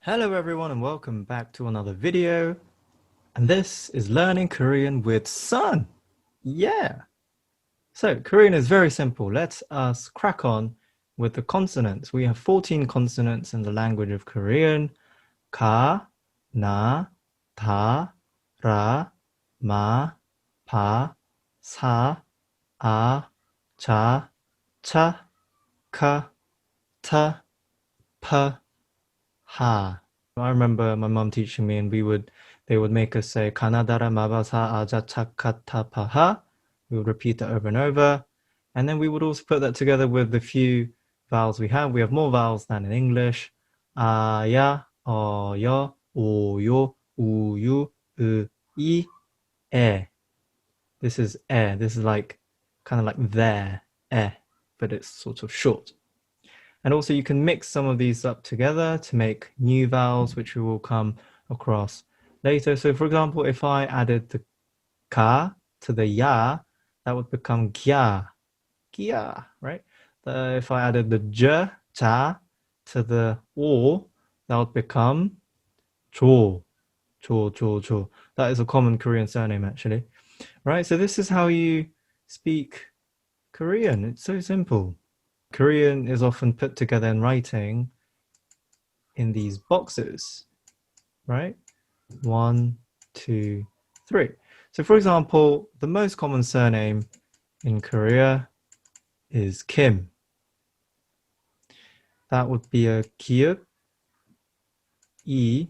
Hello everyone and welcome back to another video. And this is Learning Korean with Sun. Yeah. So Korean is very simple. Let us crack on with the consonants. We have 14 consonants in the language of Korean. Ka, na, ta, ra, ma, pa, sa, a, cha, cha, ka, ta, pa, ha. I remember my mom teaching me, and they would make us say Kanadara mabasa aja chakatapaha. We would repeat that over and over. And then we would also put that together with the few vowels we have. We have more vowels than in English. Ya, yo, o, yo, u, yu, I, e. This is e. This is like kind of like there, e, but it's sort of short. And also you can mix some of these up together to make new vowels, which we will come across later. So for example, if I added the ka to the ya, that would become gya, gya, right? If I added the j, cha, to the o, that would become jo, jo, jo, jo. That is a common Korean surname actually, right? So this is how you speak Korean. It's so simple. Korean is often put together in writing in these boxes, right? 1, 2, 3. So for example, the most common surname in Korea is Kim. That would be a Kiuk, E,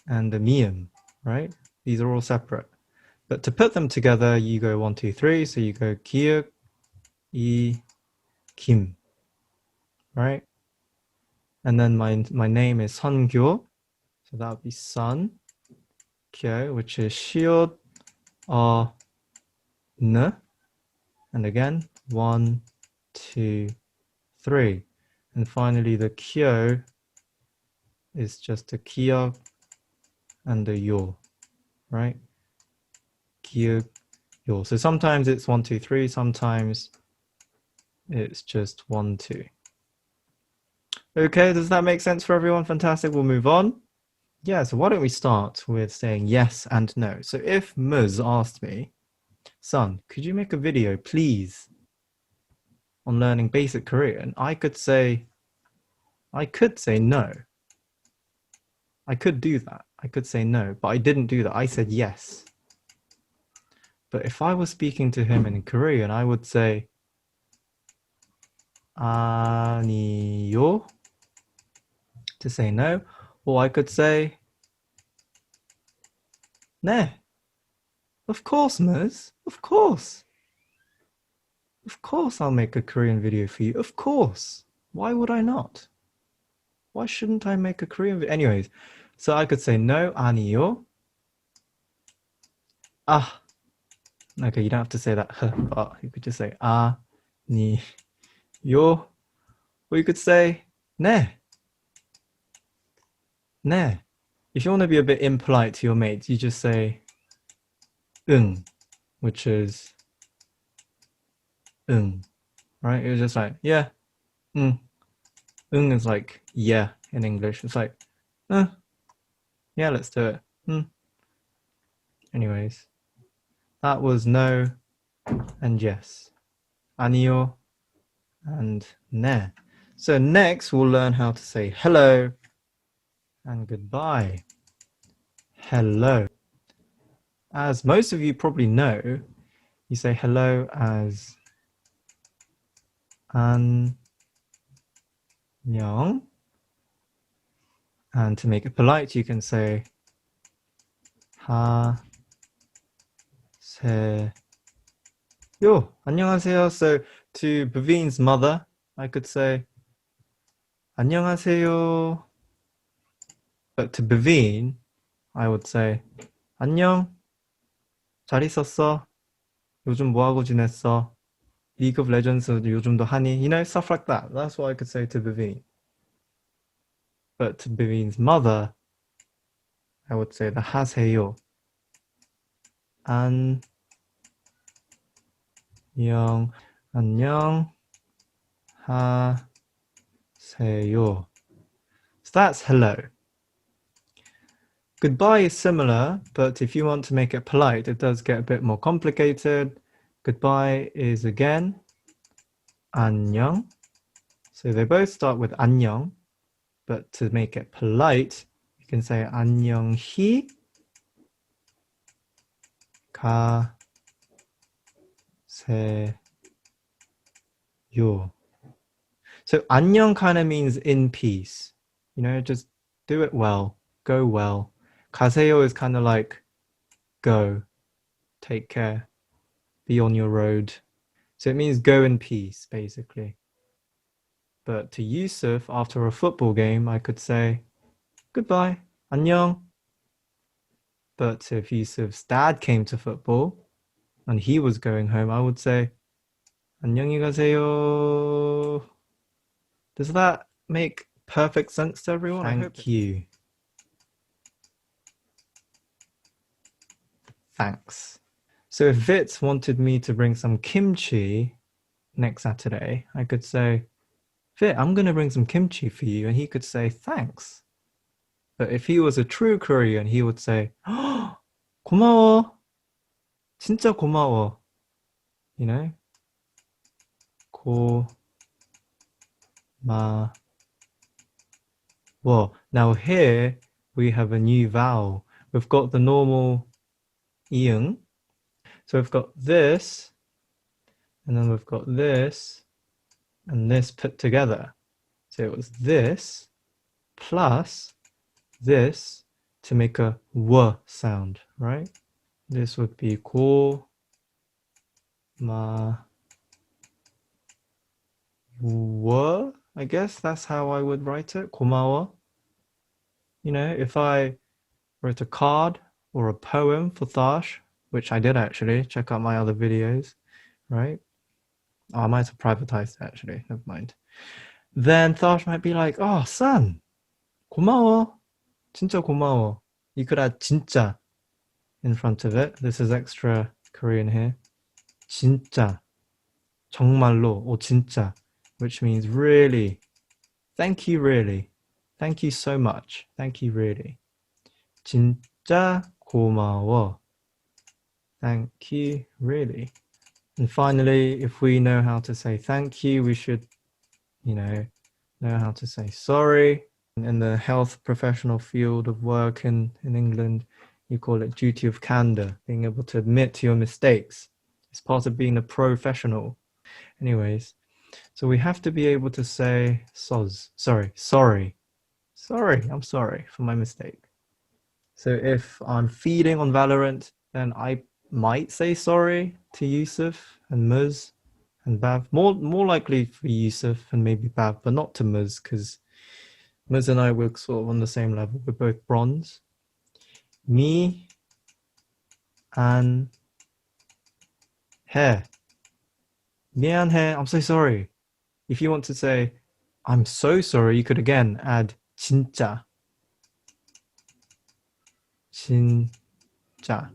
and a Mium, right? These are all separate. But to put them together, you go 1, 2, 3. So you go Kiuk, E, Kim, right? And then my name is Seongyo, so that would be Sun, Kyo, which is Shiod, N, and again 1, 2, 3, and finally the Kyo is just a Kyo and a Yo, right? Kyo, Yo. So sometimes it's 1, 2, 3, sometimes it's just 1, 2. Okay, does that make sense for everyone? Fantastic, we'll move on. Yeah, so why don't we start with saying yes and no. So if Mubz asked me, Son, could you make a video, please, on learning basic Korean? I could say no. I could do that. I could say no, but I didn't do that. I said yes. But if I was speaking to him in Korean, I would say 아니요 to say no, or I could say 네. Of course, Mubz. Of course. Of course I'll make a Korean video for you. Of course. Why would I not? Why shouldn't I make a Korean video? Anyways, so I could say no, 아니요. Ah. Okay, you don't have to say that, but you could just say 아니요. Or you could say 네. 네. If you want to be a bit impolite to your mates, you just say 응, which is 응, right? It's just like, yeah, 응. 응 is like yeah in English. It's like, yeah, let's do it. Anyways, that was no and yes. 아니요 and 네. So next we'll learn how to say hello and goodbye. Hello. As most of you probably know, you say hello as 안녕. And to make it polite, you can say 하세요. 안녕하세요. So to Baveen's mother, I could say 안녕하세요. But to Baveen, I would say 안녕. 잘 있었어? 요즘 뭐 하고 지냈어? League of Legends 요즘도 하니? You know, stuff like that. That's what I could say to Baveen. But to Baveen's mother, I would say the 하세요. 안녕. 안녕. 하세요. So that's hello. Goodbye is similar, but if you want to make it polite, it does get a bit more complicated. Goodbye is again 안녕. So they both start with 안녕, but to make it polite, you can say 안녕히 가세요. So 안녕 kind of means in peace. You know, just do it well, go well. 가세요 is kind of like go, take care, be on your road. So it means go in peace, basically. But to Yusuf, after a football game, I could say goodbye, 안녕. But if Yusuf's dad came to football and he was going home, I would say 안녕히 가세요. Does that make perfect sense to everyone? Thank you. Thanks. So if Vitz wanted me to bring some kimchi next Saturday, I could say, Vit, I'm going to bring some kimchi for you. And he could say, thanks. But if he was a true Korean, he would say, 고마워. 진짜 고마워. You know? 고마워. Now here we have a new vowel. We've got the normal iung. So we've got this, and then we've got this, and this put together. So it was this plus this to make a w sound, right? This would be 고마워. I guess that's how I would write it. 고마워. You know, if I wrote a card or a poem for Thash, which I did actually, check out my other videos, right? Oh, I might have privatized it actually, never mind. Then Thash might be like, oh, son, 고마워. 진짜 고마워. You could add 진짜 in front of it. This is extra Korean here. 진짜. 정말로 or 진짜, which means really. Thank you, really. Thank you so much. Thank you, really. 진짜 고마워. Thank you, really. And finally, if we know how to say thank you, we should, you know how to say sorry. In the health professional field of work in England, you call it duty of candor, being able to admit to your mistakes. It's part of being a professional. Anyways, so we have to be able to say sorry, I'm sorry for my mistake. So if I'm feeding on Valorant, then I might say sorry to Yusuf and Mubz and Bav. More likely for Yusuf and maybe Bav, but not to Mubz, because Mubz and I were sort of on the same level. We're both bronze. 미안해. 미안해. I'm so sorry. If you want to say I'm so sorry, you could again add 진짜. 진짜.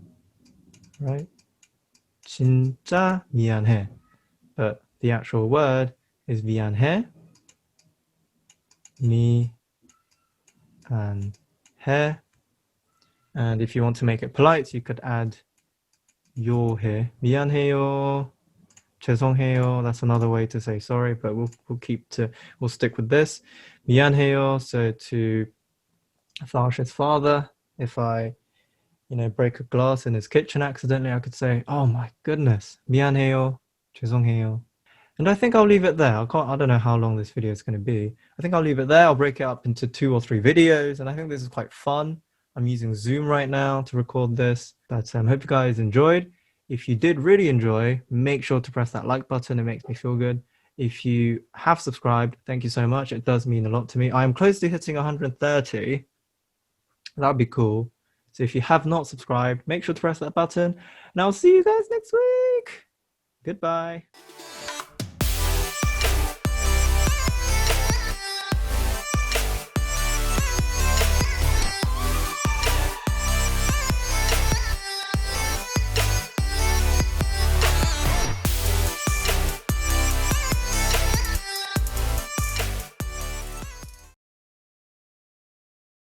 Right? 진짜 미안해. But the actual word is 미안해. 미안해. And if you want to make it polite, you could add 요 here. 미안해요. 죄송해요. That's another way to say sorry, but we'll stick with this. 미안해요. So to Tharsh's father, if I break a glass in his kitchen accidentally, I could say, oh my goodness, 미안해요. 죄송해요. And I think I'll leave it there. I don't know how long this video is going to be. I think I'll leave it there. I'll break it up into 2 or 3 videos, and I think this is quite fun. I'm using Zoom right now to record this, but hope you guys enjoyed. If you did really enjoy, make sure to press that like button. It makes me feel good. If you have subscribed, thank you so much. It does mean a lot to me. I am close to hitting 130. That'd be cool. So if you have not subscribed, make sure to press that button. And I'll see you guys next week. Goodbye.